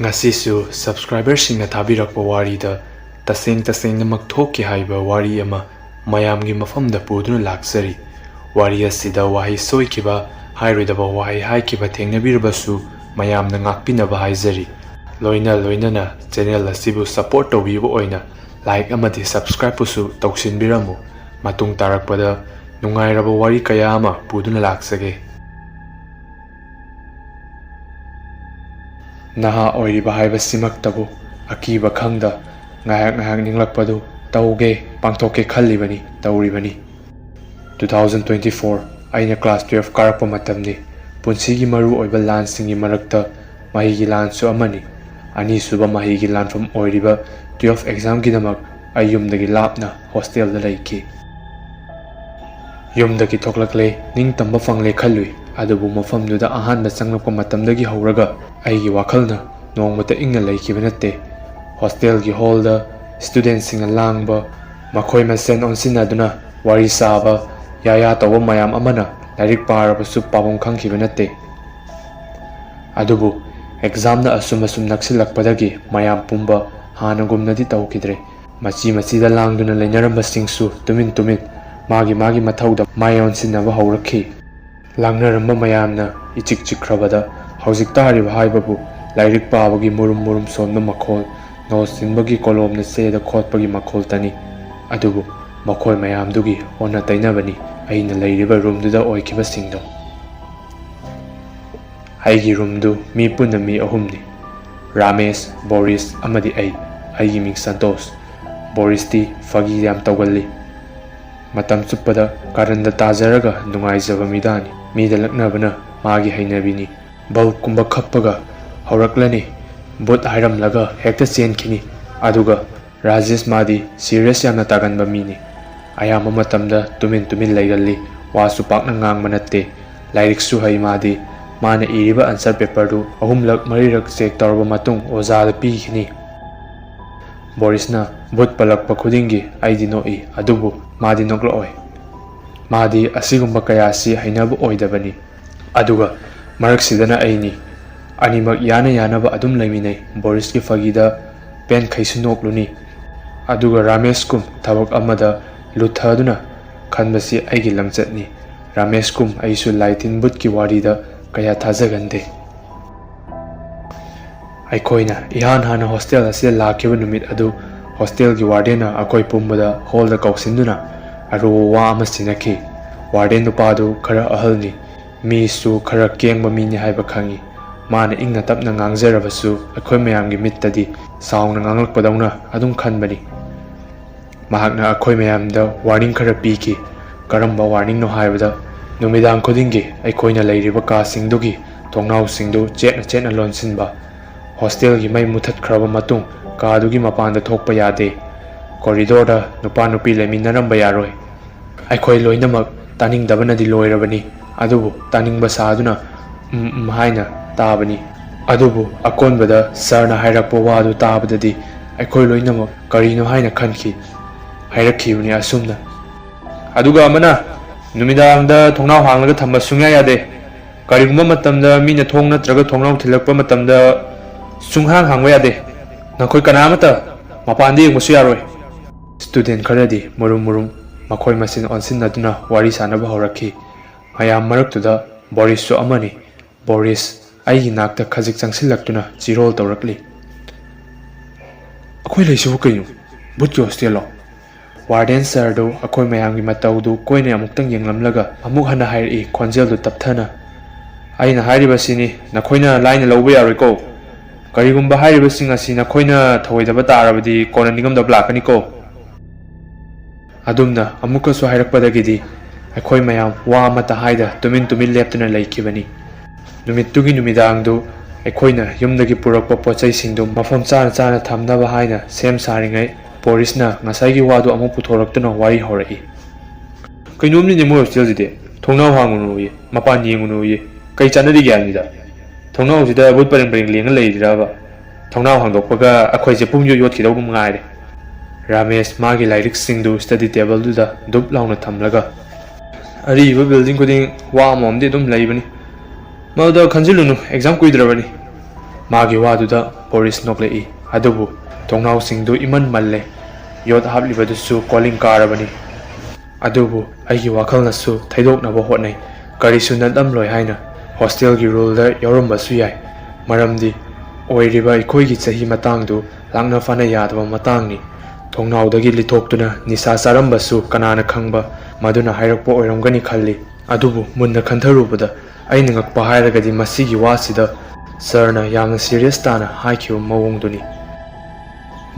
Ngasisu subscriber singna thabirakpa warida tasengnamak thokki haiba wari ama mayamgi mafamda puduna laksari wari asida wahi soikhiba hairodaba wahi haikiba thengnabirabasu mayamna ngak pinaba hyjari loinana channel asibu support tawbiba oina like amadi subscribe pusu tawsinbiramu matung tarakpada nungairaba wari kaya ama puduna laksage Naha oiriba haibasimaktabu akiba khangda ngahak ninglakpadu tauge pangthoke khallibani tauribani 2024 aina class 12 karakpa matamni punsigi maru oiba lan singi marakta mahigi lan su amani ani suba mahigi lan from oiriba 12 exam gidamak ayumdagi lapna hostel da laiki yumdagi thoklakle ning tamba fangle khallui adubu mafamduda ahanba changlakpa matamdagi hauraga aigi wakhalna nongmata ingna laikiba natte hostel gi hall da students singa langba makhoi masen onsinaduna wari saba yaya tawa mayam amana lairik parabasu pabong khangkiba natte adubu exam na asum naksilakpadagi mayam pumba hanagumnadi tawkidre machi da langduna lainaramba singsu tumin magi mathauda mayon sinaba haurakhi langnaramba mayamna ichik chikrabada Haujik tariba haibabu lairik pabagi murum sonba makhol nosinbagi kolomna seda khotpagi makhol tani adubu makhol mayamdugi onna tainabani aina lairiba roomduda oikiba singdo aigi roomdu mi punna mi ahumni Ramesh Boris amadi aigi ming Santosh Boris ti fagi yam tawgalli matam chuppada karanda tajaraga nungaijaba midani mida laknabana magi hainabini Bulb kumba khappaga hauraklani bot hairam laga hekta chenkini aduga Rajesh madi serious yamna taganba mini ayama matamda tumin laigalli wasu pakna ngang manatte lairik su hai madi mana iriba answer paper du ahumlak marirak check tarba matung oza da pi khini Borisna bot palakpa khudingi aidi noi adubu madi nokloi madi asigumba kayasi hainabu oidabani aduga Maraksidana aini animak yanaba adum laiminai Boris ki fagida pen khaisu nokluni aduga Ramesh kum thabak amada luthaduna khanbasi aigi langchatni Ramesh kum aisu laitin but ki warida kaya thajagande aikoina ihan hana hostel ase lakiba numit adu hostel gi wardena akoi pumbada hall da kauksinduna aru wa amasinaki warden upadu khara ahalni mi su khara kengba mini haiba khangi mana ingna tapna ngangjarabasu akhoi mayamgi mittadi saungna nganglakpadawna adum khanbani mahakna akhoi mayamda warning khara piki karamba warning no haibada numidang khodingi aikoina lairiba ka singdugi tongnau singdu chetna lonsinba hostel gi mai muthat khraba matung ka dugi mapanda thokpa yade corridor da nupa nupi leminaramba yaroi aikoi loinamak taning dabana di loirabani adubu taning basaduna haina tabani adubu akonbada sarna hairakpa wadu tabadadi aikoi loinama karino haina khanki hairakkhibani asumna aduga amana numidangda thongnau hanglaga thamba sungya yade karigumba matamda mina thong natraga thongnau thilakpa matamda sunghang hangba yade nakhoi kanamata mapandi yengbasu yaroi student kharadi murum makhoi masin onsinnaduna wari sanaba horakhi Mayam maraktuda Boris su amani Boris aigi nakta khajik changsillaktuna chirol tawrakli akhoi leisibu kainu butki hostel lo warden sir do akhoi mayamgi mataudu koine amuktang yenglamlaga amuk hana hairi khonjel du tapthana aina hairiba sini nakhoina laina lawba yaroi ko karigumba hairiba singa sina khoina thawaidaba tarabadi kona ningam da blakani ko adumna amuka su hairakpadagidi akhoi mayam wa mata haida tumin leptuna laikibani numittugi numidangdu aikoina yumdagi purakpa pochai singdu mafam chana thamnaba haina sem saringai Borisna ngasai gi wadu amu puthoraktuna wari horai kainomni ne mo hostel jide thongnau hangunu ye mapan yengunu ye kai chanadi gyanida thongnau jida bot pareng lenga leiraba thongnau hangdokpaga akhoi je pumyo yot khidau bum ngaire Ramesh magi lairik singdu study table du da dup launa thamlaga ariba building kuding wa momde dum laibani mada khanjilunu exam kuidrabani Magi waduda Boris noklei adubu tongnau singdu iman malle yod hablibadusu calling karabani adubu aigi wakhal nasu thaidok nabo hotnai karisu nadam loi haina hostel gi rule da ywrabasu yai maramdi oiriba ikoi gi chahi matang du langna fana yadaba matang ni tongnau dagi litoktuna nisa sarambasu kanana khangba maduna hairakpo oiramgani khalli adubu munna khantharubada aina ngakpa hairagadi masigi wasida sarna yamna serious tana haikyu mawongduni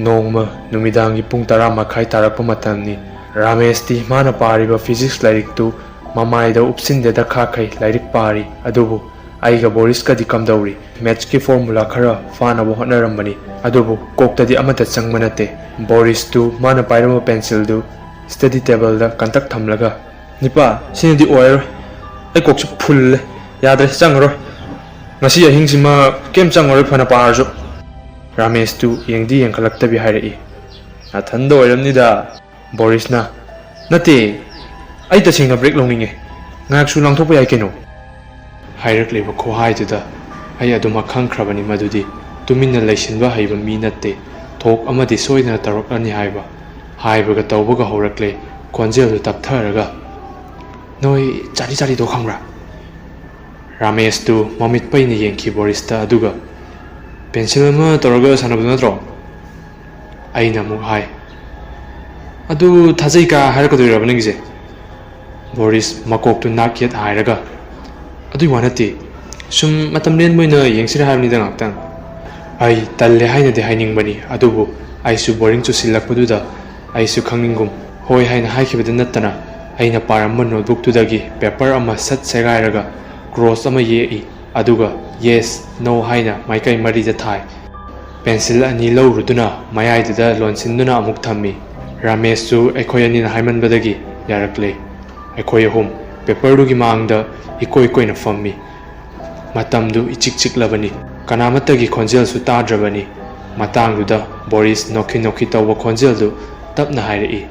nongma numidangi pung 10 makhai tarakpa matamni Ramesti mana pariba physics lairik tu mamaida upsinde da khakai lairik pari adubu aiga Boris ka di kamdauri maths ki formula khara fana bo honarambani adubu kokta di amata changmanate Boris tu mana pairama pencil du study table da kantak thamlaga nipa sinidi oir ai koksu full yadre changro ngasi ahingsima kem changore phana parjo Ramesh tu yengdi yengkhalakta bi hairi athando oiramnida Boris na nate ai ta singna break longninge ngak su langthokpa yai keno hairak leba kho haituda ai aduma khangkhrabani madudi tuminna leisinba haiba mi nate thok amadi soina tarokani haiba ga tawbaga horakle konjel du taptharaga noi chari do khangra Ramesh tu mamit paini yengki Boris ta aduga pencil ma toroga sanabdu natro aina mu hai adu thajai ka harakadoi ningje Boris makok tu nakyat hairaga adu wanati sum matam len moina yengsira haibni da ngaktang ai talle haina de haining bani adubu ai su boring chu silakpaduda ai su khangningum hoi haina haikibada nattana aina paramma notebook tu dagi paper ama sat segairaga cross ama ye aduga yes no haina maikai mari da thai pencil ani lawruduna mayai da lonsinduna amuk thammi Ramesh su ekhoyani na haiman badagi yarakle ekhoy home paper du gi mangda ikoi na fammi matamdu ichik labani kanamata gi khonjel su tadrabani matang du Boris noki tawba khonjel du tapna hairi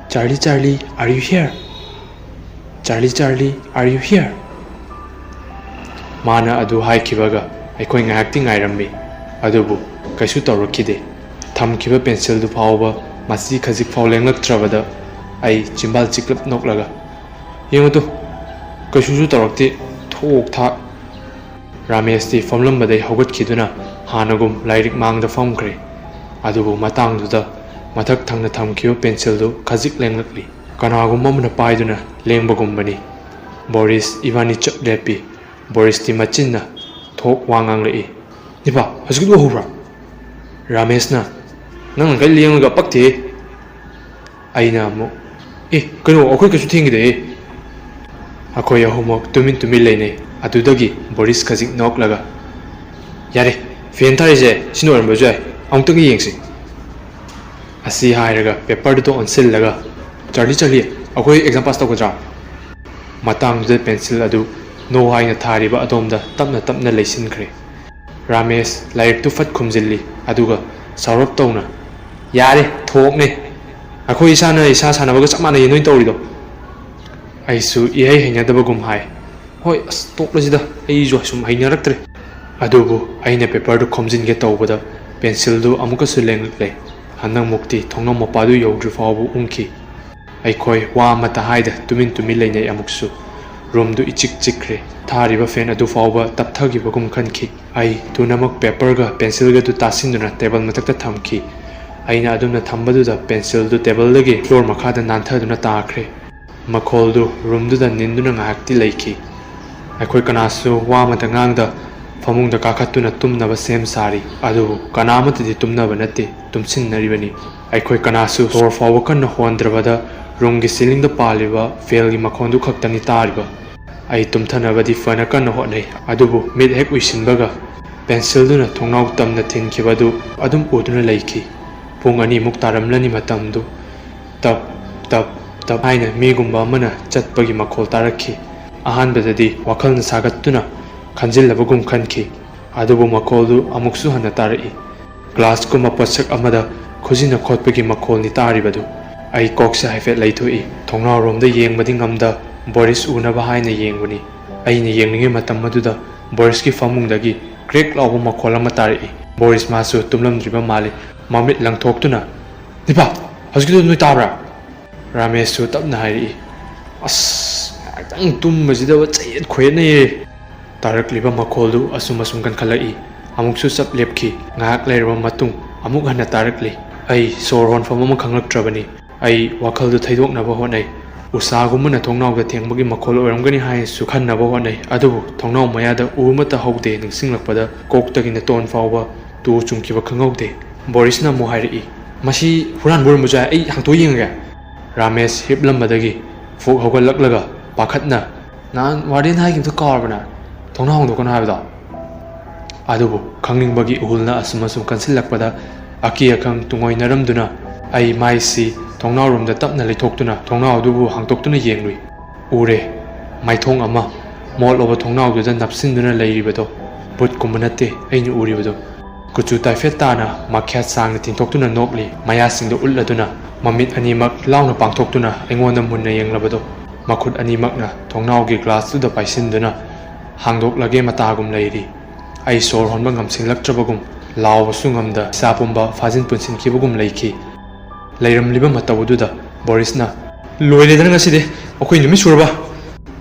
Charlie are you here Charlie are you here mana adu haikibaga ekoi ngakti ngairammi adubu kaisu tawrokide thamkiba pencil du phawba masi khazik fawlenglak trabada ai chimbal chiklap noklaga yengoto kaisu tawrokte thok tha Ramesh ti famlam badai hogat khiduna hanagum lairik mangda famkre adubu matang du mathak thangna thamkiba pencil du khazik lenglakli kanagum mamna paiduna lengbagum bani Boris Ivani chak lepi Boris ti machinna thok wangang lei nipa hasgu hobra Ramesh na nang kai lengaga pakte aina mo kano akoi kasu thingi de akoi ahomok tumin leinei adudagi Boris khazik noklaga yare fen tharise sinoram bajai amtagi yengsi asi hairaga paper du onsil laga Charlie akoi exam pass tawgadra matang de pencil adu no haina thariba adomda tapna leisinkhre Ramesh laik tu fat khumjilli aduga saurap tawna yare thokne akoi isa sanabaga chamana yenoi tawrido aisu ihai hainadaba gum hai hoi as toklajida ai jo sum hainaraktre adubu aina paper du khomjinge tawbada pencil du amuka su lengle hanang mukti thongnam mapadu yodru fawu ungki aikoi wa mata haida tumin leinei amuksu room du ichikre thariba fan adu fawba tapthagi bagum khanki ai tunamak paper ga pencil ga du tasinduna table matakta thamki aina aduna thambadu da pencil du table lagi floor makha da nanthaduna taakre makhol du room du da ninduna ngakti leiki aikoi kanasu wa mata ngangda famung da kakhatuna tumnaba sem sari adu kanamata di tumnaba nate tumsin naribani aikoi kanasu door fawba kan hondrabada room gi ceiling da paliba fail gi makhon du khaktani tariba ai tumthanabadi fana kan hotnei adubu mid hek uisinbaga pencil duna thongnau tamna thinkibadu adum uduna leiki pung ani muk taramlani matamdu tap aina megumba mana chatpagi makhol tarakhi ahan badadi wakhalna sagattuna khanjillabagum khanki adubu makhol du amuksu hana tarai glass ko mapasak amada khujina khotpagi makhol ni taribadu ai koksa haifet leithoi thongnau romda yengbadi ngamda Boris unaba haina yengbani aina yengninge matam maduda Boris ki famungdagi ꯀ꯭ꯔꯦꯛ ꯂꯥꯎꯕ ꯃꯈꯣꯜ ꯑꯃ ꯇꯥꯔꯛꯏ꯫ ꯕꯣꯔꯤꯁ ꯃꯥꯁꯨ ꯇꯨꯝꯂꯝꯗ꯭ꯔꯤꯕ ꯃꯥꯜꯂꯤ꯫ ꯃꯃꯤꯠ ꯂꯪꯊꯣꯛꯇꯨꯅ "ꯅꯤꯄꯥ, ꯍꯧꯖꯤꯛꯀꯤꯗꯣ ꯅꯣꯏ ꯇꯥꯕ꯭ꯔꯥ?" ꯔꯥꯃꯦꯁꯁꯨ ꯇꯞꯅ ꯍꯥꯏꯔꯛꯏ꯫ "ꯑꯁ, ꯉꯥꯏꯍꯥꯛꯇꯪ ꯇꯨꯝꯕꯁꯤꯗ ꯆꯌꯦꯠ ꯈꯣꯏꯌꯦꯠꯅꯩꯌꯦ." ꯇꯥꯔꯛꯂꯤꯕ ꯃꯈꯣꯜꯗꯨ ꯑꯁꯨꯝ ꯀꯟꯈꯠꯂꯛꯏ꯫ ꯑꯃꯨꯛꯁꯨ ꯆꯞ ꯂꯦꯞꯈꯤ꯫ ꯉꯥꯏꯍꯥꯛ ꯂꯩꯔꯕ ꯃꯇꯨꯡ ꯑꯃꯨꯛ ꯍꯟꯅ ꯇꯥꯔꯛꯂꯤ꯫ ꯑꯩ ꯁꯣꯔ ꯍꯣꯟꯐꯝ ꯑꯃ ꯈꯪꯂꯛꯇ꯭ꯔꯕꯅꯤ꯫ ꯑꯩ ꯋꯥꯈꯜꯗꯨ ꯊꯩꯗꯣꯛꯅꯕ ꯍꯣꯠꯅꯩ꯫ ꯎꯁꯥꯒꯨꯝꯕꯅ ꯊꯣꯡꯅꯥꯎꯗ ꯊꯦꯡꯕꯒꯤ ꯃꯈꯣꯜ ꯑꯣꯏꯔꯝꯒꯅꯤ ꯍꯥꯏꯅꯁꯨ ꯈꯟꯅꯕ ꯍꯣꯠꯅꯩ, ꯑꯗꯨꯕꯨ ꯊꯣꯡꯅꯥꯎ ꯃꯌꯥꯗ ꯎ ꯑꯃꯠꯇ ꯍꯧꯗꯦ꯫ ꯅꯤꯡꯁꯤꯡꯂꯛꯄꯗ ꯀꯣꯛꯇꯒꯤꯅ ꯇꯣꯟ ꯐꯥꯎꯕ ꯇꯨ ꯆꯨꯡꯈꯤꯕ ꯈꯪꯍꯧꯗꯦ꯫ ꯕꯣꯔꯤꯁꯅ ꯑꯃꯨꯛ ꯍꯥꯏꯔꯛꯏ, "ꯃꯁꯤ ꯍꯨꯔꯥꯟꯕ ꯑꯣꯏꯔꯝꯕꯁꯨ ꯌꯥꯏ, ꯑꯩ ꯍꯥꯡꯇꯣꯛ ꯌꯦꯡꯉꯒꯦ." ꯔꯥꯃꯦꯁ ꯍꯤꯞꯂꯝꯕꯗꯒꯤ ꯐꯨꯛ ꯍꯧꯒꯠꯂꯛꯂꯒ ꯄꯥꯈꯠꯅ, "ꯅꯍꯥꯟ ꯋꯥꯔꯗꯦꯟ ꯍꯥꯏꯈꯤꯕꯗꯨ ꯀꯥꯎꯔꯕꯅ? ꯊꯣꯡꯅꯥꯎ ꯍꯥꯡꯗꯣꯛꯀꯅꯣ ꯍꯥꯏꯕꯗꯣ?" ꯑꯗꯨꯕꯨ ꯈꯪꯅꯤꯡꯕꯒꯤ ꯏꯍꯨꯜꯅ ꯑꯁꯨꯝ ꯀꯟꯁꯤꯜꯂꯛꯄꯗ ꯑꯀꯤ ꯑꯈꯪ ꯇꯨꯡꯑꯣꯏꯅꯔꯝꯗꯨꯅ ꯑꯩ ꯃꯥꯏꯁꯤ ꯊꯣꯡꯅꯥꯎꯔꯣꯝꯗ ꯇꯞꯅ ꯂꯩꯊꯣꯛꯇꯨꯅ ꯊꯣꯡꯅꯥꯎ ꯑꯗꯨꯕꯨ ꯍꯥꯡꯇꯣꯛꯇꯨꯅ ꯌꯦꯡꯂꯨꯏ꯫ ꯎꯔꯦ, ꯃꯥꯏꯊꯣꯡ ꯑꯃ ꯃꯣꯠꯂꯕ ꯊꯣꯡꯅꯥꯎꯗꯨꯗ ꯅꯞꯁꯤꯟꯗꯨꯅ ꯂꯩꯔꯤꯕꯗꯣ ꯕꯨꯠꯀꯨꯝꯕ ꯅꯠꯇꯦ ꯑꯩꯅ ꯎꯔꯤꯕꯗꯣ꯫ ꯀꯨꯆꯨ ꯇꯥꯏꯐꯦꯠ ꯇꯥꯅ ꯃꯈ꯭ꯌꯥꯠ ꯁꯥꯡꯅ ꯇꯤꯡꯊꯣꯛꯇꯨꯅ ꯅꯣꯛꯂꯤ, ꯃꯌꯥꯁꯤꯡꯗ ꯎꯠꯂꯗꯨꯅ, ꯃꯃꯤꯠ ꯑꯅꯤꯃꯛ ꯂꯥꯎꯅ ꯄꯥꯡꯊꯣꯛꯇꯨꯅ ꯑꯩꯉꯣꯟꯗ ꯃꯨꯟꯅ ꯌꯦꯡꯂꯕꯗꯣ꯫ ꯃꯈꯨꯠ ꯑꯅꯤꯃꯛꯅ ꯊꯣꯡꯅꯥꯎꯒꯤ ꯒ꯭ꯂꯥꯁꯇꯨꯗ ꯄꯥꯏꯁꯤꯟꯗꯨꯅ ꯍꯥꯡꯗꯣꯛꯂꯒꯦ ꯃꯇꯥꯒꯨꯝ ꯂꯩꯔꯤ꯫ ꯑꯩ ꯁꯣꯔ ꯍꯣꯟꯕ ꯉꯝꯁꯤꯜꯂꯛꯇ꯭ꯔꯕꯒꯨꯝ, ꯂꯥꯎꯕꯁꯨ ꯉꯝꯗ ꯏꯁꯥ ꯄꯨꯝꯕ ꯐꯥꯖꯤꯟ ꯄꯨꯟꯁꯤꯟꯈꯤꯕꯒꯨꯝ ꯂꯩꯈꯤ꯫ ꯂꯩꯔꯝꯂꯤꯕ ꯃꯇꯧ ꯑꯗꯨꯗ ꯕꯣꯔꯤꯁꯅ, "ꯂꯣꯏꯔꯦꯗꯅ ꯉꯁꯤꯗꯤ, ꯑꯩꯈꯣꯏ ꯅꯨꯃꯤꯠ ꯁꯨꯔꯕ?"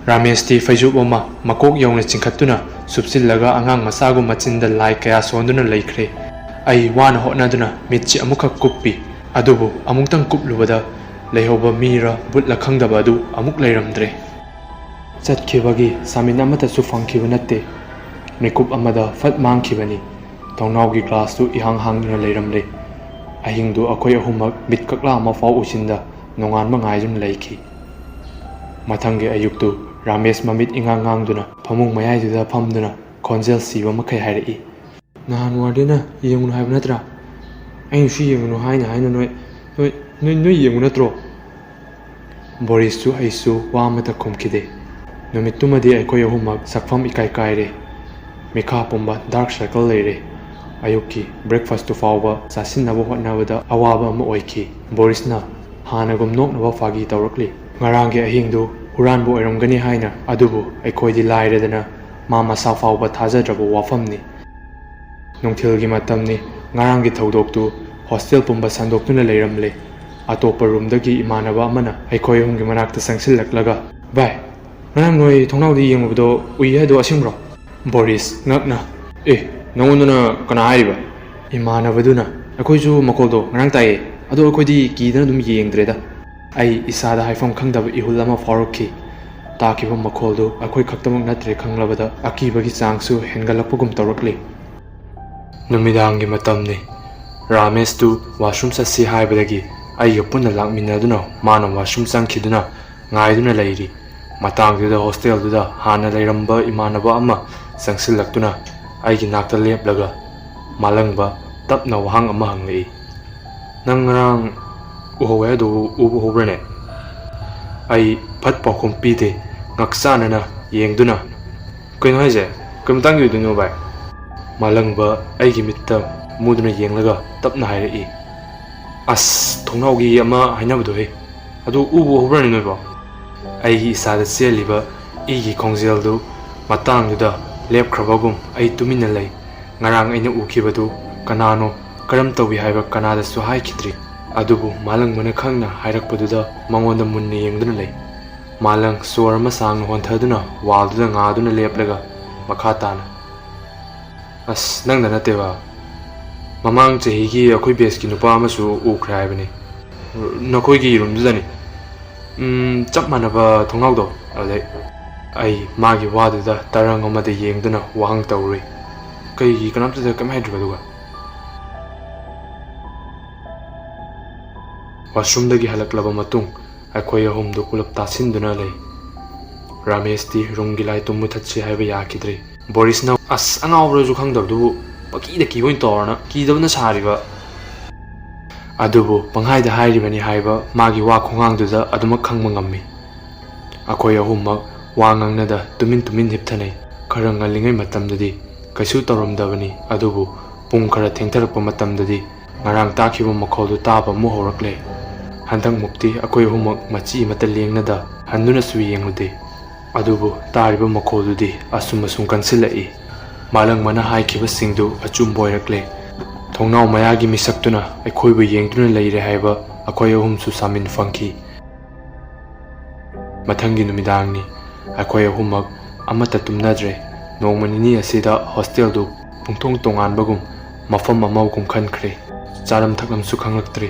ꯔꯥꯃꯦꯁꯇꯤ ꯐꯩꯖꯨꯞ ꯑꯃ ꯃꯀꯣꯛ ꯌꯧꯅ ꯆꯤꯡꯈꯠꯇꯨꯅ ꯁꯨꯞꯆꯤꯜꯂꯒ ꯑꯉꯥꯡ ꯃꯆꯥꯒꯨꯝ ꯃꯆꯤꯟꯗ ꯂꯥꯏ ꯀꯌꯥ ꯁꯣꯟꯗꯨꯅ ꯂꯩꯈ꯭ꯔꯦ꯫ ꯑꯩ ꯋꯥꯅ ꯍꯣꯠꯅꯗꯨꯅ ꯃꯤꯠꯁꯤ ꯑꯃꯨꯛꯈꯛ ꯀꯨꯞꯄꯤ, ꯑꯗꯨꯕꯨ ꯑꯃꯨꯛꯇꯪ ꯀꯨꯞꯂꯨꯕꯗ ꯂꯩꯍꯧꯕ ꯃꯤꯔ ꯕꯨꯠꯂ ꯈꯪꯗꯕ ꯑꯗꯨ ꯑꯃꯨꯛ ꯂꯩꯔꯝꯗ꯭ꯔꯦ꯫ ꯆꯠꯈꯤꯕꯒꯤ ꯁꯥꯃꯤꯟ ꯑꯃꯠꯇꯁꯨ ꯐꯪꯈꯤꯕ ꯅꯠꯇꯦ꯫ ꯃꯤꯀꯨꯞ ꯑꯃꯗ ꯐꯠ ꯃꯥꯡꯈꯤꯕꯅꯤ꯫ ꯊꯣꯡꯅꯥꯎꯒꯤ ꯒ꯭ꯂꯥꯁꯇꯨ ꯏꯍꯥꯡ ꯍꯥꯡꯗꯨꯅ ꯂꯩꯔꯝꯂꯦ꯫ ꯑꯍꯤꯡꯗꯨ ꯑꯩꯈꯣꯏ ꯑꯍꯨꯝꯃꯛ ꯃꯤꯠ ꯀꯛꯂꯥ ꯑꯃꯐꯥꯎ ꯎꯏꯁꯤꯟꯗ ꯅꯣꯡꯉꯥꯟꯕ ꯉꯥꯏꯗꯨꯅ ꯂꯩꯈꯤ꯫ ꯃꯊꯪꯒꯤ ꯑꯌꯨꯛꯇꯨ ꯔꯥꯃꯦꯁ ꯃꯃꯤꯠ ꯏꯉꯥꯡ ꯉꯥꯡꯗꯨꯅ ꯐꯃꯨꯡ ꯃꯌꯥꯏꯗꯨꯗ ꯐꯝꯗꯨꯅ ꯈꯣꯟꯖꯦꯜ ꯁꯤꯕ ꯃꯈꯩ ꯍꯥꯏꯔꯛꯏ, "ꯅꯍꯥꯟ ꯋꯥꯔꯗꯦꯟꯅ ꯌꯦꯡꯉꯨꯅꯨ ꯍꯥꯏꯕ ꯅꯠꯇ꯭ꯔꯥ? ꯑꯩꯅꯁꯨ ꯌꯦꯡꯉꯨꯅꯨ ꯍꯥꯏꯅ ꯅꯣꯏ ꯌꯦꯡꯉꯨ ꯅꯠꯇ꯭ꯔꯣ?" ꯕꯣꯔꯤꯁꯁꯨ ꯑꯩꯁꯨ ꯋꯥ ꯑꯃꯠꯇ ꯈꯨꯝꯈꯤꯗꯦ꯫ ꯅꯨꯃꯤꯠꯇꯨꯃꯗꯤ ꯑꯩꯈꯣꯏ ꯑꯍꯨꯝꯃꯛ ꯁꯛꯐꯝ ꯏꯀꯥꯏ ꯀꯥꯏꯔꯦ꯫ ꯃꯤꯈꯥ ꯄꯨꯝꯕ ꯗꯥꯔꯛ ꯁꯔꯀꯜ ꯂꯩꯔꯦ꯫ ꯑꯌꯨꯛꯀꯤ ꯕ꯭ꯔꯦꯛꯐꯥꯁꯇꯨ ꯐꯥꯎꯕ ꯆꯥꯁꯤꯟꯅꯕ ꯍꯣꯠꯅꯕꯗ ꯑꯋꯥꯕ ꯑꯃ ꯑꯣꯏꯈꯤ꯫ ꯕꯣꯔꯤꯁꯅ ꯍꯥꯟꯅꯒꯨꯝ ꯅꯣꯛꯅꯕ ꯐꯥꯒꯤ ꯇꯧꯔꯛꯂꯤ꯫ ꯉꯔꯥꯡꯒꯤ ꯑꯍꯤꯡꯗꯨ ꯍꯨꯔꯥꯟꯕ ꯑꯣꯏꯔꯝꯒꯅꯤ ꯍꯥꯏꯅ, ꯑꯗꯨꯕꯨ ꯑꯩꯈꯣꯏꯗꯤ ꯂꯥꯏꯔꯗꯅ ꯃꯥ ꯃꯁꯥ ꯐꯥꯎꯕ ꯊꯥꯖꯗ꯭ꯔꯕ ꯋꯥꯐꯝꯅꯤ꯫ ꯅꯨꯡꯊꯤꯜꯒꯤ ꯃꯇꯝꯅꯤ꯫ ꯉꯔꯥꯡꯒꯤ ꯊꯧꯗꯣꯛꯇꯨ ꯍꯣꯁꯇꯦꯜ ꯄꯨꯝꯕ ꯁꯟꯗꯣꯛꯇꯨꯅ ꯂꯩꯔꯝꯂꯦ꯫ ꯑꯇꯣꯞꯄ ꯔꯨꯝꯗꯒꯤ ꯏꯃꯥꯟꯅꯕ ꯑꯃꯅ ꯑꯩꯈꯣꯏ ꯑꯍꯨꯝꯒꯤ ꯃꯅꯥꯛꯇ ꯆꯪꯁꯤꯜꯂꯛꯂꯒ, "ꯚꯥꯏ, ꯉꯔꯥꯡ ꯅꯣꯏ ꯊꯣꯡꯅꯥꯎꯗ ꯌꯦꯡꯂꯨꯕꯗꯣ ꯎꯏ ꯍꯥꯏꯗꯣ ꯑꯁꯦꯡꯕ꯭ꯔꯣ?" ꯕꯣꯔꯤꯁ ꯉꯛꯅ, "ꯅꯉꯣꯟꯗꯅ ꯀꯅꯥ ꯍꯥꯏꯔꯤꯕ?" ꯏꯃꯥꯟꯅꯕꯗꯨꯅ, "ꯑꯩꯈꯣꯏꯁꯨ ꯃꯈꯣꯜꯗꯣ ꯉꯔꯥꯡ ꯇꯥꯏꯌꯦ, ꯑꯗꯣ ꯑꯩꯈꯣꯏꯗꯤ ꯀꯤꯗꯅ ꯑꯗꯨꯝ ꯌꯦꯡꯗ꯭ꯔꯦꯗ." ꯑꯩ ꯏꯁꯥꯗ ꯍꯥꯏꯐꯝ ꯈꯪꯗꯕ ꯏꯍꯨꯜ ꯑꯃ ꯐꯥꯎꯔꯛꯈꯤ꯫ ꯇꯥꯈꯤꯕ ꯃꯈꯣꯜꯗꯨ ꯑꯩꯈꯣꯏ ꯈꯛꯇꯃꯛ ꯅꯠꯇ꯭ꯔꯦ ꯈꯪꯂꯕꯗ ꯑꯀꯤꯕꯒꯤ ꯆꯥꯡꯁꯨ ꯍꯦꯟꯒꯠꯂꯛꯄꯒꯨꯝ ꯇꯧꯔꯛꯂꯤ꯫ ꯅꯨꯃꯤꯗꯥꯡꯒꯤ ꯃꯇꯝꯅꯤ꯫ ꯔꯥꯃꯦꯁꯇꯨ ꯋꯥꯁꯔꯨꯝ ꯆꯠꯁꯤ ꯍꯥꯏꯕꯗꯒꯤ ꯑꯩꯒ ꯄꯨꯟꯅ ꯂꯥꯛꯃꯤꯟꯅꯗꯨꯅ ꯃꯥꯅ ꯋꯥꯁꯔꯨꯝ ꯆꯪꯈꯤꯗꯨꯅ ꯉꯥꯏꯗꯨꯅ ꯂꯩꯔꯤ꯫ ꯃꯇꯥꯡꯗꯨꯗ ꯍꯣꯁꯇꯦꯜꯗꯨꯗ ꯍꯥꯟꯅ ꯂꯩꯔꯝꯕ ꯏꯃꯥꯟꯅꯕ ꯑꯃ ꯆꯪꯁꯤꯜꯂꯛꯇꯨꯅ ꯑꯩꯒꯤ ꯅꯥꯛꯇ ꯂꯦꯞꯂꯒ ꯃꯥꯂꯪꯕ ꯇꯞꯅ ꯋꯥꯍꯪ ꯑꯃ ꯍꯪꯂꯛꯏ, "ꯅꯪ ꯉꯔꯥꯡ ꯎꯍꯧꯋꯦ ꯍꯥꯏꯗꯣ ꯎꯕ ꯍꯧꯕ꯭ꯔꯅꯦ?" ꯑꯩ ꯐꯠ ꯄꯥꯎꯈꯨꯝ ꯄꯤꯗꯦ, ꯉꯛꯆꯥꯅꯅ ꯌꯦꯡꯗꯨꯅ, "ꯀꯩꯅꯣ ꯍꯥꯏꯁꯦ? ꯀꯩ ꯃꯇꯥꯡꯒꯤ ꯑꯣꯏꯗꯣꯏꯅꯣ ꯚꯥꯏ?" ꯃꯥꯂꯪꯕ ꯑꯩꯒꯤ ꯃꯤꯠꯇ ꯃꯨꯗꯨꯅ ꯌꯦꯡꯂꯒ ꯇꯞꯅ ꯍꯥꯏꯔꯛꯏ, "ꯑꯁ, ꯊꯣꯡꯅꯥꯎꯒꯤ ꯑꯃ ꯍꯥꯏꯅꯕꯗꯣꯍꯦ, ꯑꯗꯨ ꯎꯕ ꯍꯧꯕ꯭ꯔꯅꯦ ꯅꯣꯏꯕꯣ?" ꯑꯩꯒꯤ ꯏꯁꯥꯗ ꯆꯦꯜꯂꯤꯕ ꯏꯒꯤ ꯈꯣꯡꯖꯦꯜꯗꯨ ꯃꯇꯥꯡꯗꯨꯗ ꯂꯦꯞꯈ꯭ꯔꯕꯒꯨꯝ ꯑꯩ ꯇꯨꯃꯤꯟꯅ ꯂꯩ꯫ ꯉꯔꯥꯡ ꯑꯩꯅ ꯎꯈꯤꯕꯗꯨ ꯀꯅꯥꯅꯣ, ꯀꯔꯝ ꯇꯧꯏ ꯍꯥꯏꯕ ꯀꯅꯥꯗꯁꯨ ꯍꯥꯏꯈꯤꯗ꯭ꯔꯤ, ꯑꯗꯨꯕꯨ ꯃꯥꯂꯪꯕꯅ ꯈꯪꯅ ꯍꯥꯏꯔꯛꯄꯗꯨꯗ ꯃꯉꯣꯟꯗ ꯃꯨꯟꯅ ꯌꯦꯡꯗꯨꯅ ꯂꯩ꯫ ꯃꯥꯂꯪ ꯁꯣꯔ ꯑꯃ ꯁꯥꯡꯅ ꯍꯣꯟꯊꯗꯨꯅ ꯋꯥꯜꯗꯨꯗ ꯉꯥꯗꯨꯅ ꯂꯦꯞꯂꯒ ꯃꯈꯥ ꯇꯥꯅ, "ꯑꯁ, ꯅꯪꯗ ꯅꯠꯇꯦꯕ, ꯃꯃꯥꯡ ꯆꯍꯤꯒꯤ ꯑꯩꯈꯣই ꯕꯦꯁꯀꯤ ꯅꯨꯄꯥ ꯑꯃꯁꯨ ꯎꯈ꯭ꯔꯦ ꯍꯥꯏꯕꯅꯤ, ꯅꯈꯣꯏꯒꯤ ꯔꯨꯝꯗꯨꯗꯅꯤ, ꯆꯞ ꯃꯥꯟꯅꯕ ꯊꯣꯡꯅꯥꯎꯗꯣ ꯑꯗꯨꯗꯩ." ꯑꯩ ꯃꯥꯒꯤ ꯋꯥꯗꯨꯗ ꯇꯔꯪ ꯑꯃꯗ ꯌꯦꯡꯗꯨꯅ ꯋꯥꯍꯪ ꯇꯧꯔꯨꯏ, "ꯀꯩꯒꯤ ꯀꯅꯥꯝꯇꯗ ꯀꯩꯝ ꯍꯥꯏꯗ꯭ꯔꯤꯕ ꯑꯗꯨꯒ?" ꯋꯥꯁꯔꯨꯝꯗꯒꯤ ꯍꯜꯂꯛꯂꯕ ꯃꯇꯨꯡ ꯑꯩꯈꯣꯏ ꯑꯍꯨꯝꯗꯨ ꯄꯨꯂꯞ ꯇꯥꯁꯤꯟꯗꯨꯅ ꯂꯩ꯫ ꯔꯥꯃꯦꯁꯇꯤ ꯔꯨꯝꯒꯤ ꯂꯥꯏꯠꯇꯨ ꯃꯨꯊꯠꯁꯤ ꯍꯥꯏꯕ ꯌꯥꯈꯤꯗ꯭ꯔꯦ꯫ ꯕꯣꯔꯤꯁꯅ, "ꯑꯁ, ꯑꯉꯥꯎꯕ꯭ꯔꯁꯨ ꯈꯪꯗꯕꯗꯨꯕꯨ ꯄꯪꯀꯤꯗ ꯀꯤꯕ ꯑꯣꯏꯅ ꯇꯧꯔꯅ ꯀꯤꯗꯕꯅ ꯁꯥꯔꯤꯕ." ꯑꯗꯨꯕꯨ ꯄꯪꯍꯥꯏꯗ ꯍꯥꯏꯔꯤꯕꯅꯤ ꯍꯥꯏꯕ ꯃꯥꯒꯤ ꯋꯥ ꯈꯣꯡꯒꯥꯡꯗꯨꯗ ꯑꯗꯨꯃꯛ ꯈꯪꯕ ꯉꯝꯃꯤ꯫ ꯑꯩꯈꯣꯏ ꯑꯍꯨꯝꯃꯛ ꯋꯥ ꯉꯥꯡꯅꯗ ꯇꯨꯃꯤꯟ ꯍꯤꯞꯊꯅꯩ꯫ ꯈꯔ ꯉꯜꯂꯤꯉꯩ ꯃꯇꯝꯗꯗꯤ ꯀꯩꯁꯨ ꯇꯧꯔꯝꯗꯕꯅꯤ, ꯑꯗꯨꯕꯨ ꯄꯨꯡ ꯈꯔ ꯊꯦꯡꯊꯔꯛꯄ ꯃꯇꯝꯗꯗꯤ ꯉꯔꯥꯡ ꯇꯥꯈꯤꯕ ꯃꯈꯣꯜꯗꯨ ꯇꯥꯕ ꯑꯃꯨꯛ ꯍꯧꯔꯛꯂꯦ꯫ ꯍꯟꯗꯛꯃꯨꯛꯇꯤ ꯑꯩꯈꯣꯏ ꯑꯍꯨꯝꯃꯛ ꯃꯆꯤ ꯑꯃꯠꯇ ꯂꯦꯡꯅꯗ ꯍꯟꯗꯨꯅꯁꯨ ꯌꯦꯡꯂꯨꯗꯦ, ꯑꯗꯨꯕꯨ ꯇꯥꯔꯤꯕ ꯃꯈꯣꯜꯗꯨꯗꯤ ꯑꯁꯨꯝ ꯀꯟꯁꯤꯜꯂꯛꯏ꯫ ꯃꯥꯂꯪꯕꯅ ꯍꯥꯏꯈꯤꯕꯁꯤꯡꯗꯨ ꯑꯆꯨꯝꯕ ꯑꯣꯏꯔꯛꯂꯦ꯫ ꯊꯣꯡꯅꯥꯎ ꯃꯌꯥꯒꯤ ꯃꯤꯁꯛꯇꯨꯅ ꯑꯩꯈꯣꯏꯕꯨ ꯌꯦꯡꯗꯨꯅ ꯂꯩꯔꯦ ꯍꯥꯏꯕ ꯑꯩꯈꯣꯏ ꯑꯍꯨꯝꯁꯨ ꯁꯥꯃꯤꯟ ꯐꯪꯈꯤ꯫ ꯃꯊꯪꯒꯤ ꯅꯨꯃꯤꯗꯥꯡꯅꯤ꯫ ꯑꯩꯈꯣꯏ ꯑꯍꯨꯝꯃꯛ ꯑꯃꯠꯇ ꯇꯨꯝꯅꯗ꯭ꯔꯦ꯫ ꯅꯣꯡꯃ ꯅꯤꯅꯤ ꯑꯁꯤꯗ ꯍꯣꯁꯇꯦꯜꯗꯨ ꯄꯨꯡꯇꯣꯡ ꯇꯣꯉꯥꯟꯕꯒꯨꯝ ꯃꯐꯝ ꯑꯃꯒꯨꯝ ꯈꯟꯈ꯭ꯔꯦ꯫ ꯆꯥꯔꯝ ꯊꯛꯂꯝꯁꯨ ꯈꯪꯂꯛꯇ꯭ꯔꯦ꯫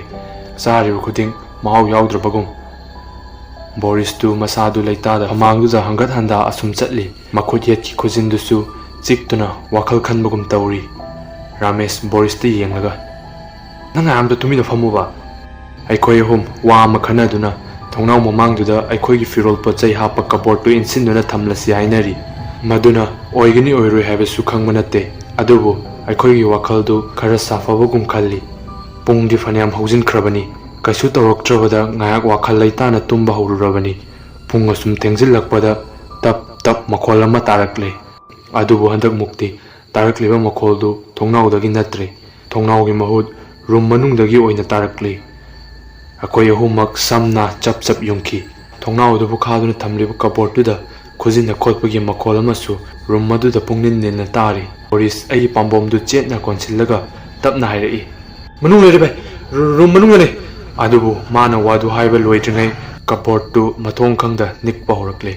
ꯆꯥꯔꯤꯕ ꯈꯨꯗꯤꯡ ꯃꯍꯥꯎ ꯌꯥꯎꯗ꯭ꯔꯕꯒꯨꯝ꯫ ꯕꯣꯔꯤꯁꯇꯨ ꯃꯁꯥꯗꯨ ꯂꯩꯇꯥꯗ ꯃꯃꯥꯡꯗꯨꯗ ꯍꯪꯒꯠ ꯍꯟꯗꯥ ꯑꯁꯨꯝ ꯆꯠꯂꯤ꯫ ꯃꯈꯨꯠ ꯌꯦꯠꯀꯤ ꯈꯨꯖꯤꯟꯗꯨꯁꯨ ꯆꯤꯛꯇꯨꯅ ꯋꯥꯈꯜ ꯈꯟꯕꯒꯨꯝ ꯇꯧꯔꯤ꯫ ꯔꯥꯃꯦꯁ ꯕꯣꯔꯤꯁꯇ ꯌꯦꯡꯂꯒ, "ꯅꯪ ꯉꯥꯏꯔꯝꯗ ꯇꯨꯃꯤꯟꯅ ꯐꯝꯃꯨꯕ." ꯑꯩꯈꯣꯏ ꯑꯍꯨꯝ ꯋꯥ ꯑꯃ ꯈꯟꯅꯗꯨꯅ ꯊꯣꯡꯅꯥꯎ ꯃꯃꯥꯡꯗꯨꯗ ꯑꯩꯈꯣꯏꯒꯤ ꯐꯤꯔꯣꯜ ꯄꯣꯠꯆꯩ ꯍꯥꯞꯄ ꯀꯕꯣꯔꯗꯇꯨ ꯏꯟꯁꯤꯟꯗꯨꯅ ꯊꯝꯂꯁꯤ ꯍꯥꯏꯅꯔꯤ꯫ ꯃꯗꯨꯅ ꯑꯣꯏꯒꯅꯤ ꯑꯣꯏꯔꯣꯏ ꯍꯥꯏꯕꯁꯨ ꯈꯪꯕ ꯅꯠꯇꯦ꯫ ꯑꯗꯨꯕꯨ ꯑꯩꯈꯣꯏꯒꯤ ꯋꯥꯈꯜꯗꯨ ꯈꯔ ꯁꯥꯐꯕꯒꯨꯝ ꯈꯜꯂꯤ꯫ ꯄꯨꯡꯗꯤ ꯐꯅꯌꯥꯝ ꯍꯧꯖꯤꯟꯈ꯭ꯔꯕꯅꯤ꯫ ꯀꯩꯁꯨ ꯇꯧꯔꯛꯇ꯭ꯔꯕꯗ ꯉꯥꯏꯍꯥꯛ ꯋꯥꯈꯜ ꯂꯩꯇꯥꯅ ꯇꯨꯝꯕ ꯍꯧꯔꯨꯔꯕꯅꯤ꯫ ꯄꯨꯡ ꯑꯁꯨꯝ ꯊꯦꯡꯖꯤꯜꯂꯛꯄꯗ ꯇꯞ ꯇꯞ ꯃꯈꯣꯜ ꯑꯃ ꯇꯥꯔꯛꯂꯦ꯫ ꯑꯗꯨꯕꯨ ꯍꯟꯗꯛꯃꯨꯛꯇꯤ ꯇꯥꯔꯛꯂꯤꯕ ꯃꯈꯣꯜꯗꯨ ꯊꯣꯡꯅꯥꯎꯗꯒꯤ ꯅꯠꯇ꯭ꯔꯦ꯫ ꯊꯣꯡꯅꯥꯎꯒꯤ ꯃꯍꯨꯠ ꯔꯨꯝ ꯃꯅꯨꯡꯗꯒꯤ ꯑꯣꯏꯅ ꯇꯥꯔꯛꯂꯤ꯫ ꯑꯩꯈꯣꯏ ꯑꯍꯨꯝꯃꯛ ꯁꯝꯅ ꯆꯞ ꯆꯞ ꯌꯨꯡꯈꯤ꯫ ꯊꯣꯡꯅꯥꯎꯗꯨꯕꯨ ꯈꯥꯗꯨꯅ ꯊꯝꯂꯤꯕ ꯀꯕꯣꯔꯗꯇꯨꯗ ꯈꯨꯖꯤꯟꯅ ꯈꯣꯠꯄꯒꯤ ꯃꯈꯣꯜ ꯑꯃꯁꯨ ꯔꯨꯝ ꯑꯗꯨꯗ ꯄꯨꯡꯅꯤꯟ ꯅꯤꯜꯅ ꯇꯥꯔꯤ꯫ ꯕꯣꯔꯤꯁ ꯑꯩꯒꯤ ꯄꯥꯝꯕꯣꯝꯗꯨ ꯆꯦꯠꯅ ꯀꯣꯟꯁꯤꯜꯂꯒ ꯇꯞꯅ ꯍꯥꯏꯔꯛꯏ, "ꯃꯅꯨꯡ ꯂꯩꯔꯦ ꯚꯥꯏ, ꯔꯨꯝ ꯃꯅꯨꯡꯗꯅꯦ." ꯑꯗꯨꯕꯨ ꯃꯥꯅ ꯋꯥꯗꯨ ꯍꯥꯏꯕ ꯂꯣꯏꯗ꯭ꯔꯤꯉꯩ ꯀꯕꯣꯔꯗꯇꯨ ꯃꯊꯣꯡ ꯈꯪꯗ ꯅꯤꯛꯄ ꯍꯧꯔꯛꯂꯦ꯫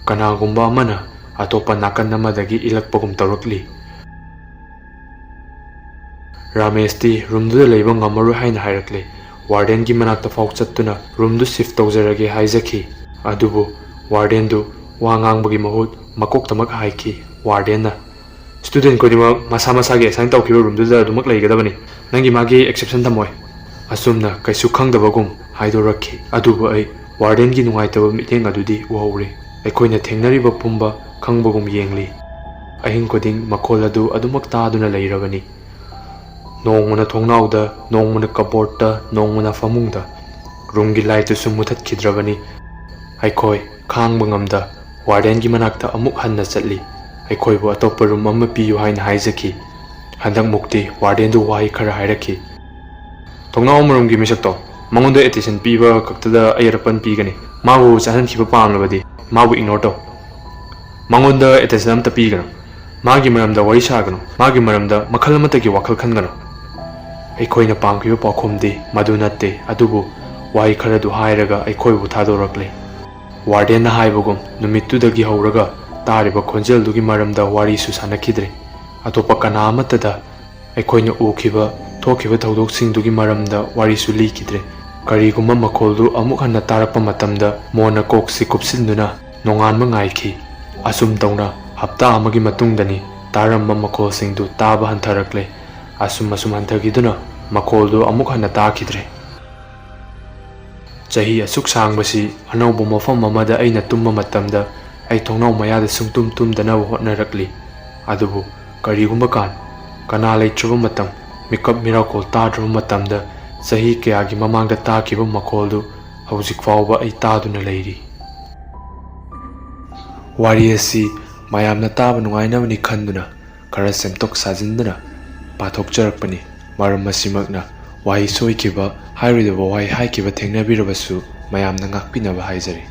ꯀꯅꯥꯒꯨꯝꯕ ꯑꯃꯅ ꯑꯇꯣꯞꯄ ꯅꯥꯀꯟ ꯑꯃꯗꯒꯤ ꯏꯜꯂꯛꯄꯒꯨꯝ ꯇꯧꯔꯛꯂꯤ꯫ ꯔꯥꯃꯦꯁꯇꯤ ꯔꯨꯝꯗꯨꯗ ꯂꯩꯕ ꯉꯝꯃꯔꯣꯏ ꯍꯥꯏꯅ ꯍꯥꯏꯔꯛꯂꯦ꯫ ꯋꯥꯔꯗꯦꯟꯒꯤ ꯃꯅꯥꯛꯇ ꯐꯥꯎ ꯆꯠꯇꯨꯅ ꯔꯨꯝꯗꯨ ꯁꯤꯐ ꯇꯧꯖꯔꯒꯦ ꯍꯥꯏꯖꯈꯤ꯫ ꯑꯗꯨꯕꯨ ꯋꯥꯔꯗꯦꯟꯗꯨ ꯋꯥ ꯉꯥꯡꯕꯒꯤ ꯃꯍꯨꯠ ꯃꯀꯣꯛꯇꯃꯛ ꯍꯥꯏꯈꯤ꯫ ꯋꯥꯔꯗꯦꯟꯅ, "ꯁ꯭ꯇꯨꯗꯦꯟ ꯈꯨꯗꯤꯡꯃꯛ ꯃꯁꯥ ꯃꯁꯥꯒꯤ ꯑꯦꯁꯥꯏꯟ ꯇꯧꯈꯤꯕ ꯔꯨꯝꯗꯨꯗ ꯑꯗꯨꯃꯛ ꯂꯩꯒꯗꯕꯅꯤ꯫ ꯅꯪꯒꯤ ꯃꯥꯒꯤ ꯑꯦꯛꯁꯦꯞꯁꯟ ꯊꯝꯃꯣꯏ." ꯑꯁꯨꯝꯅ ꯀꯩꯁꯨ ꯈꯪꯗꯕꯒꯨꯝ ꯍꯥꯏꯗꯣꯔꯛꯈꯤ꯫ ꯑꯗꯨꯕꯨ ꯑꯩ ꯋꯥꯔꯗꯦꯟꯒꯤ ꯅꯨꯡꯉꯥꯏꯇꯕ ꯃꯤꯠꯌꯦꯡ ꯑꯗꯨꯗꯤ ꯎꯍꯧꯔꯦ꯫ ꯑꯩꯈꯣꯏꯅ ꯊꯦꯡꯅꯔꯤꯕ ꯄꯨꯝꯕ ꯈꯪꯕꯒꯨꯝ ꯌꯦꯡꯂꯤ꯫ ꯑꯍꯤꯡ ꯈꯨꯗꯤꯡ ꯃꯈꯣꯜ ꯑꯗꯨ ꯑꯗꯨꯃꯛ ꯇꯥꯗꯨꯅ ꯂꯩꯔꯕꯅꯤ꯫ ꯅꯣꯡꯃꯅ ꯊꯣꯡꯅꯥꯎꯗ, ꯅꯣꯡꯃꯅ ꯀꯕꯣꯔꯗꯇ, ꯅꯣꯡꯃꯅ ꯐꯃꯨꯡꯗ꯫ ꯔꯨꯝꯒꯤ ꯂꯥꯏꯠꯇꯨꯁꯨ ꯃꯨꯊꯠꯈꯤꯗ꯭ꯔꯕꯅꯤ꯫ ꯑꯩꯈꯣꯏ ꯈꯥꯡꯕ ꯉꯝꯗ ꯋꯥꯔꯗꯦꯟꯒꯤ ꯃꯅꯥꯛꯇ ꯑꯃꯨꯛ ꯍꯟꯅ ꯆꯠꯂꯤ꯫ ꯑꯩꯈꯣꯏꯕꯨ ꯑꯇꯣꯞꯄ ꯔꯨꯝ ꯑꯃ ꯄꯤꯌꯨ ꯍꯥꯏꯅ ꯍꯥꯏꯖꯈꯤ꯫ ꯍꯟꯗꯛꯃꯨꯛꯇꯤ ꯋꯥꯔꯗꯦꯟꯗꯨ ꯋꯥꯍꯩ ꯈꯔ ꯍꯥꯏꯔꯛꯈꯤ꯫ "ꯊꯣꯡꯅꯥꯎ ꯑꯃꯔꯣꯝꯒꯤ ꯃꯤꯁꯛꯇꯣ, ꯃꯉꯣꯟꯗ ꯑꯦꯇꯦꯟꯁꯟ ꯄꯤꯕ ꯈꯛꯇꯗ ꯑꯩ ꯑꯔꯄꯟ ꯄꯤꯒꯅꯤ꯫ ꯃꯥꯕꯨ ꯆꯥꯍꯟꯈꯤꯕ ꯄꯥꯝꯂꯕꯗꯤ ꯃꯥꯕꯨ ꯏꯒꯅꯣꯔ ꯇꯧ꯫ ꯃꯉꯣꯟꯗ ꯑꯦꯇꯦꯟꯁꯟ ꯑꯃꯠꯇ ꯄꯤꯒꯅꯨ꯫ ꯃꯥꯒꯤ ꯃꯔꯝꯗ ꯋꯥꯔꯤ ꯁꯥꯒꯅꯨ꯫ ꯃꯥꯒꯤ ꯃꯔꯝꯗ ꯃꯈꯜ ꯑꯃꯠꯇꯒꯤ ꯋꯥꯈꯜ ꯈꯟꯒꯅꯨ." ꯑꯩꯈꯣꯏꯅ ꯄꯥꯝꯈꯤꯕ ꯄꯥꯎꯈꯨꯝꯗꯤ ꯃꯗꯨ ꯅꯠꯇꯦ꯫ ꯑꯗꯨꯕꯨ ꯋꯥꯍꯩ ꯈꯔꯗꯨ ꯍꯥꯏꯔꯒ ꯑꯩꯈꯣꯏꯕꯨ ꯊꯥꯗꯣꯔꯛꯂꯦ꯫ ꯋꯥꯔꯗꯦꯟꯅ ꯍꯥꯏꯕꯒꯨꯝ ꯅꯨꯃꯤꯠꯇꯨꯗꯒꯤ ꯍꯧꯔꯒ ꯇꯥꯔꯤꯕ ꯈꯣꯟꯖꯦꯜꯗꯨꯒꯤ ꯃꯔꯝꯗ ꯋꯥꯔꯤꯁꯨ ꯁꯥꯅꯈꯤꯗ꯭ꯔꯦ꯫ ꯑꯇꯣꯞꯄ ꯀꯅꯥ ꯑꯃꯠꯇꯗ ꯑꯩꯈꯣꯏꯅ ꯎꯈꯤꯕ ꯊꯣꯛꯈꯤꯕ ꯊꯧꯗꯣꯛꯁꯤꯡꯗꯨꯒꯤ ꯃꯔꯝꯗ ꯋꯥꯔꯤꯁꯨ ꯂꯤꯈꯤꯗ꯭ꯔꯦ꯫ ꯀꯔꯤꯒꯨꯝꯕ ꯃꯈꯣꯜꯗꯨ ꯑꯃꯨꯛ ꯍꯟꯅ ꯇꯥꯔꯛꯄ ꯃꯇꯝꯗ ꯃꯣꯟꯅ ꯀꯣꯛꯁꯤ ꯀꯨꯞꯁꯤꯟꯗꯨꯅ ꯅꯣꯡꯉꯥꯟꯕ ꯉꯥꯏꯈꯤ꯫ ꯑꯁꯨꯝ ꯇꯧꯅ ꯍꯞꯇꯥ ꯑꯃꯒꯤ ꯃꯇꯨꯡꯗꯅꯤ ꯇꯥꯔꯝꯕ ꯃꯈꯣꯜꯁꯤꯡꯗꯨ ꯇꯥꯕ ꯍꯟꯊꯔꯛꯂꯦ꯫ ꯑꯁꯨꯝ ꯍꯟꯊꯈꯤꯗꯨꯅ ꯃꯈꯣꯜꯗꯨ ꯑꯃꯨꯛ ꯍꯟꯅ ꯇꯥꯈꯤꯗ꯭ꯔꯦ꯫ ꯆꯍꯤ ꯑꯁꯨꯛ ꯁꯥꯡꯕꯁꯤ ꯑꯅꯧꯕ ꯃꯐꯝ ꯑꯃꯗ ꯑꯩꯅ ꯇꯨꯝꯕ ꯃꯇꯝꯗ ꯑꯩ ꯊꯣꯡꯅꯥꯎ ꯃꯌꯥꯗ ꯁꯨꯡꯇꯨꯝ ꯇꯨꯝꯗꯅꯕ ꯍꯣꯠꯅꯔꯛꯂꯤ꯫ ꯑꯗꯨꯕꯨ ꯀꯔꯤꯒꯨꯝꯕ ꯀꯅꯥ ꯂꯩꯇ꯭ꯔꯕ ꯃꯇꯝ, ꯃꯤꯀꯞ ꯃꯤꯔꯥꯎꯈꯣꯜ ꯇꯥꯗ꯭ꯔꯕ ꯃꯇꯝꯗ ꯆꯍꯤ ꯀꯌꯥꯒꯤ ꯃꯃꯥꯡꯗ ꯇꯥꯈꯤꯕ ꯃꯈꯣꯜꯗꯨ ꯍꯧꯖꯤꯛ ꯐꯥꯎꯕ ꯑꯩ ꯇꯥꯗꯨꯅ ꯂꯩꯔꯤ꯫ ꯋꯥꯔꯤ ꯑꯁꯤ ꯃꯌꯥꯝꯅ ꯇꯥꯕ ꯅꯨꯡꯉꯥꯏꯅꯕꯅꯤ ꯈꯟꯗꯨꯅ ꯈꯔ ꯁꯦꯝꯗꯣꯛ ꯁꯥꯖꯤꯟꯗꯨꯅ ꯄꯥꯊꯣꯛꯆꯔꯛꯄꯅꯤ꯫ ꯃꯔꯝ ꯑꯁꯤꯃꯛꯅ ꯋꯥꯍꯩ ꯁꯣꯏꯈꯤꯕ, ꯍꯥꯏꯔꯣꯏꯗꯕ ꯋꯥꯍꯩ ꯍꯥꯏꯈꯤꯕ ꯊꯦꯡꯅꯕꯤꯔꯕꯁꯨ ꯃꯌꯥꯝꯅ ꯉꯥꯛꯄꯤꯅꯕ ꯍꯥꯏꯖꯔꯤ꯫